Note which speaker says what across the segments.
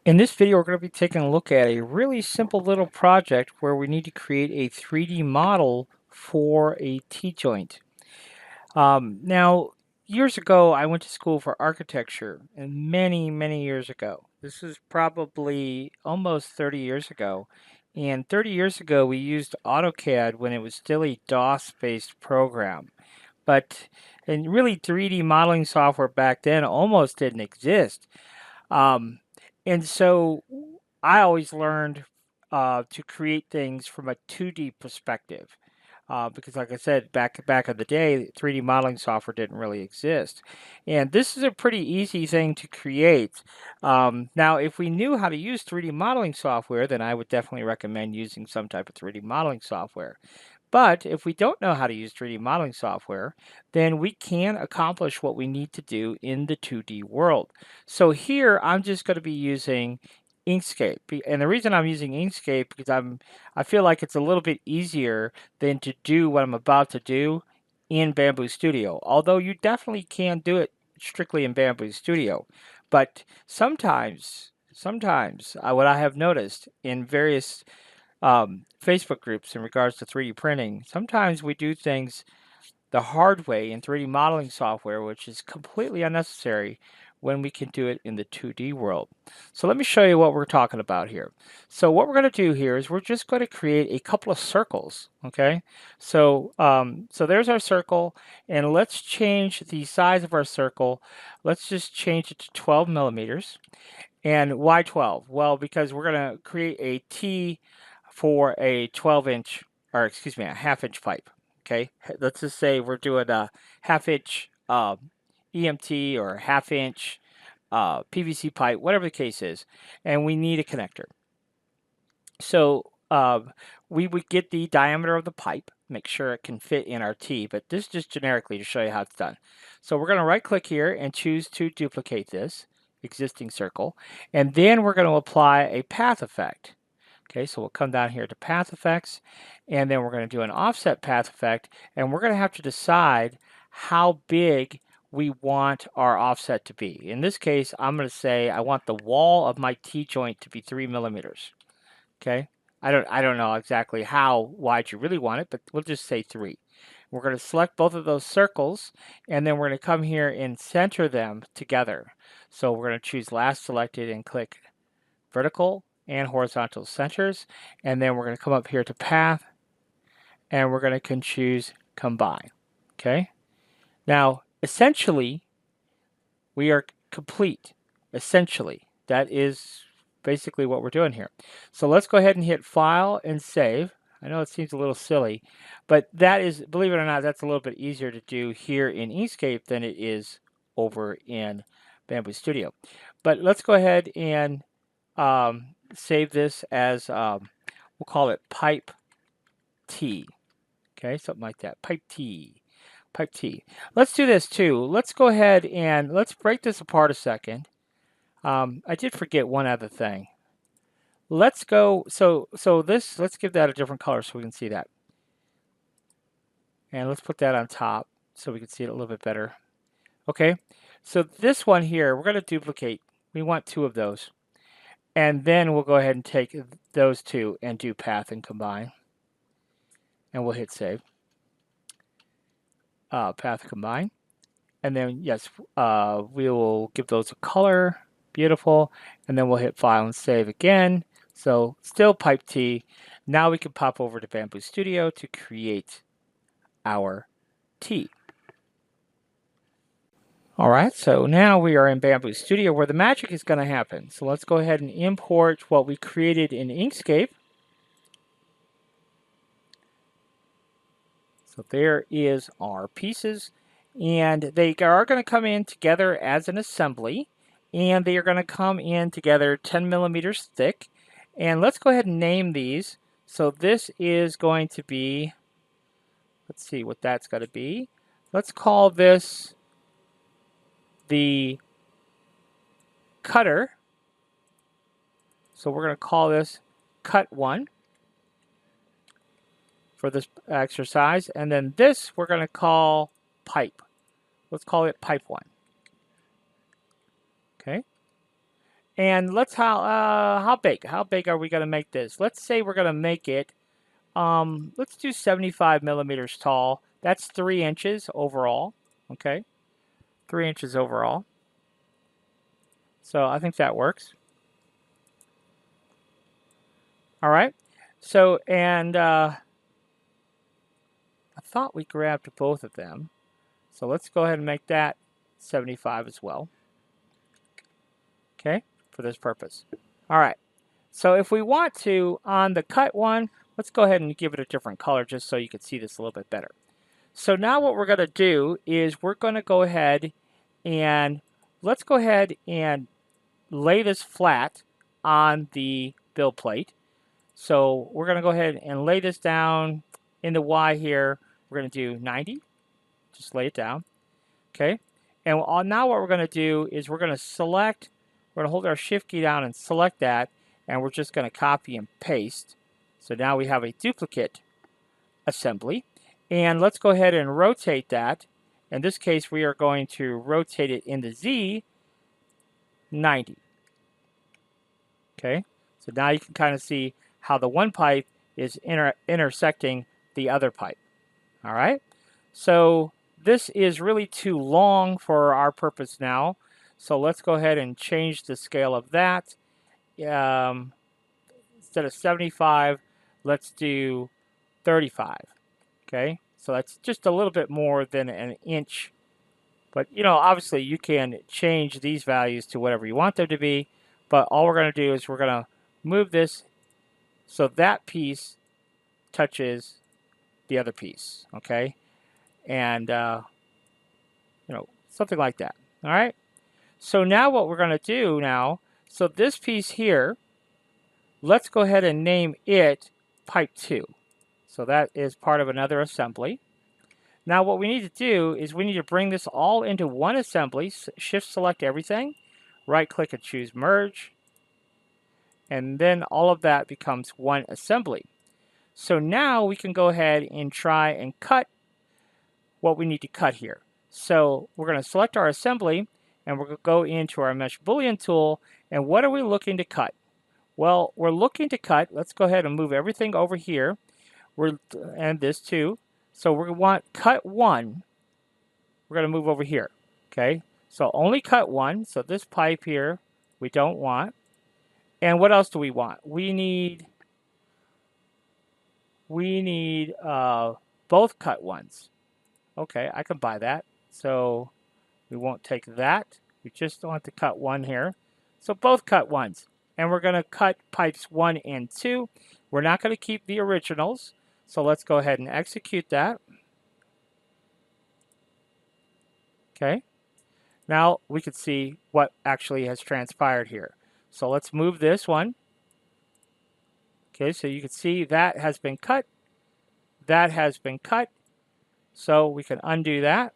Speaker 1: In this video, we're going to be taking a look at a really simple little project where we need to create a 3D model for a T-joint. Now, years ago, I went to school for architecture, and many years ago. This is probably almost 30 years ago. And 30 years ago, we used AutoCAD when it was still a DOS-based program. But and really, 3D modeling software back then almost didn't exist. Um, and so I always learned to create things from a 2D perspective. Because, like I said, back in the day, 3D modeling software didn't really exist, and this is a pretty easy thing to create. Now, if we knew how to use 3D modeling software, then I would definitely recommend using some type of 3D modeling software. But if we don't know how to use 3D modeling software, then we can accomplish what we need to do in the 2D world. So here, I'm just going to be using Inkscape. And the reason I'm using Inkscape because I feel like it's a little bit easier than to do what I'm about to do in Bambu Studio. Although you definitely can do it strictly in Bambu Studio. But sometimes what I have noticed in various Facebook groups in regards to 3D printing, sometimes we do things the hard way in 3D modeling software, which is completely unnecessary when we can do it in the 2D world. So let me show you what we're talking about here. So what we're going to do here is we're just going to create a couple of circles, okay? So there's our circle, and let's change the size of our circle. Let's just change it to 12 millimeters. And why 12? Well, because we're going to create a T for a 12-inch, or excuse me, a half-inch pipe. Okay, let's just say we're doing a half-inch EMT or half-inch PVC pipe, whatever the case is, and we need a connector. So we would get the diameter of the pipe, make sure it can fit in our T, but this is just generically to show you how it's done. So we're going to right-click here and choose to duplicate this existing circle, and then we're going to apply a path effect. Okay, so we'll come down here to path effects, and then we're going to do an offset path effect, and we're going to have to decide how big we want our offset to be. In this case, I'm going to say I want the wall of my T-joint to be 3 millimeters. Okay, I don't know exactly how wide you really want it, but we'll just say 3. We're going to select both of those circles, and then we're going to come here and center them together. So we're going to choose last selected and click vertical and horizontal centers, and then we're going to come up here to path, and we're going to choose combine. Okay, now essentially we are complete. Essentially, that is basically what we're doing here. So let's go ahead and hit file and save. I know it seems a little silly, but that is, believe it or not, that's a little bit easier to do here in Inkscape than it is over in Bambu Studio. But let's go ahead and save this as, we'll call it pipe T. Okay, something like that, pipe T. Pipe T. Let's do this too. Let's go ahead and let's break this apart a second. I did forget one other thing. Let's go, let's give that a different color so we can see that. And let's put that on top so we can see it a little bit better. Okay, so this one here, we're going to duplicate. We want 2 of those. And then we'll go ahead and take those 2 and do path and combine. And we'll hit save. Path combine. And then, yes, we will give those a color. Beautiful. And then we'll hit file and save again. So still pipe T. Now we can pop over to Bambu Studio to create our T. All right, so now we are in Bambu Studio where the magic is going to happen. So let's go ahead and import what we created in Inkscape. So there is our pieces, and they are going to come in together as an assembly, and they are going to come in together 10 millimeters thick. And let's go ahead and name these. So this is going to be, let's see what that's going to be. Let's call this the cutter. So we're going to call this cut 1 for this exercise. And then this we're going to call pipe. Let's call it pipe 1. Okay. And how big? How big are we going to make this? Let's say we're going to make it, let's do 75 millimeters tall. That's 3 inches overall. Okay, 3 inches overall. So I think that works. All right. So, and I thought we grabbed both of them. So let's go ahead and make that 75 as well. Okay, for this purpose. All right. So if we want to, on the cut one, let's go ahead and give it a different color just so you can see this a little bit better. So now what we're going to do is we're going to go ahead and let's go ahead and lay this flat on the build plate. So we're going to go ahead and lay this down in the Y here. We're going to do 90. Just lay it down. Okay. And now what we're going to do is we're going to select, we're going to hold our shift key down and select that. And we're just going to copy and paste. So now we have a duplicate assembly. And let's go ahead and rotate that. In this case, we are going to rotate it in the Z 90. Okay. So now you can kind of see how the one pipe is intersecting the other pipe. All right. So this is really too long for our purpose now. So let's go ahead and change the scale of that. Instead of 75, let's do 35. Okay. So that's just a little bit more than an inch. But, you know, obviously you can change these values to whatever you want them to be. But all we're going to do is we're going to move this so that piece touches the other piece, okay? And, you know, something like that, all right? So now what we're going to do now, so this piece here, let's go ahead and name it pipe 2. So that is part of another assembly. Now what we need to do is we need to bring this all into one assembly, shift select everything, right click and choose merge, and then all of that becomes one assembly. So now we can go ahead and try and cut what we need to cut here. So we're going to select our assembly and we're going to go into our mesh boolean tool. And what are we looking to cut? Well, we're looking to cut, let's go ahead and move everything over here. And this too. So we want cut 1. We're going to move over here. Okay. So only cut 1. So this pipe here, we don't want. And what else do we want? We need both cut ones. Okay, I can buy that. So we won't take that. We just want to cut 1 here. So both cut 1s. And we're going to cut pipes 1 and 2. We're not going to keep the originals. So let's go ahead and execute that. Okay. Now we can see what actually has transpired here. So let's move this one. Okay, so you can see that has been cut. That has been cut. So we can undo that.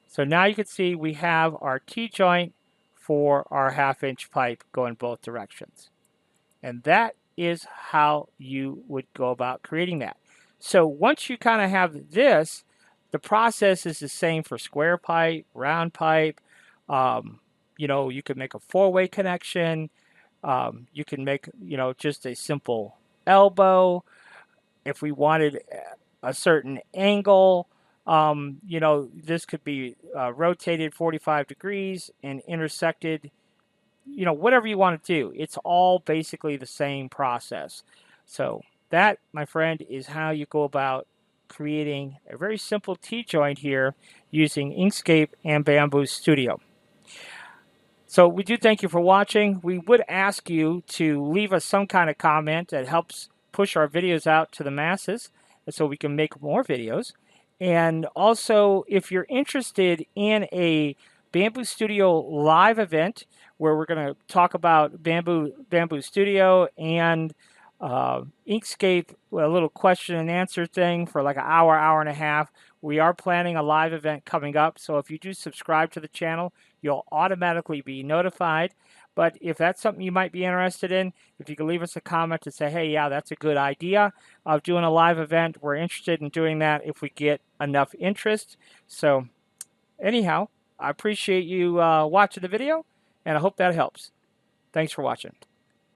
Speaker 1: So now you can see we have our T-joint for our 1/2 inch pipe going both directions. And that is how you would go about creating that. So once you kind of have this, the process is the same for square pipe, round pipe. You know, you can make a 4-way connection. You can make, you know, just a simple elbow. If we wanted a certain angle, you know, this could be rotated 45 degrees and intersected, you know, whatever you want to do. It's all basically the same process. So that, my friend, is how you go about creating a very simple T-joint here using Inkscape and Bambu Studio. So we do thank you for watching. We would ask you to leave us some kind of comment that helps push our videos out to the masses so we can make more videos. And also, if you're interested in a Bambu Studio live event where we're going to talk about Bambu Studio and Inkscape, a little question and answer thing for like an hour, hour and a half. We are planning a live event coming up. So if you do subscribe to the channel, you'll automatically be notified. But if that's something you might be interested in, if you can leave us a comment to say, hey, yeah, that's a good idea of doing a live event. We're interested in doing that if we get enough interest. So anyhow, I appreciate you watching the video, and I hope that helps. Thanks for watching.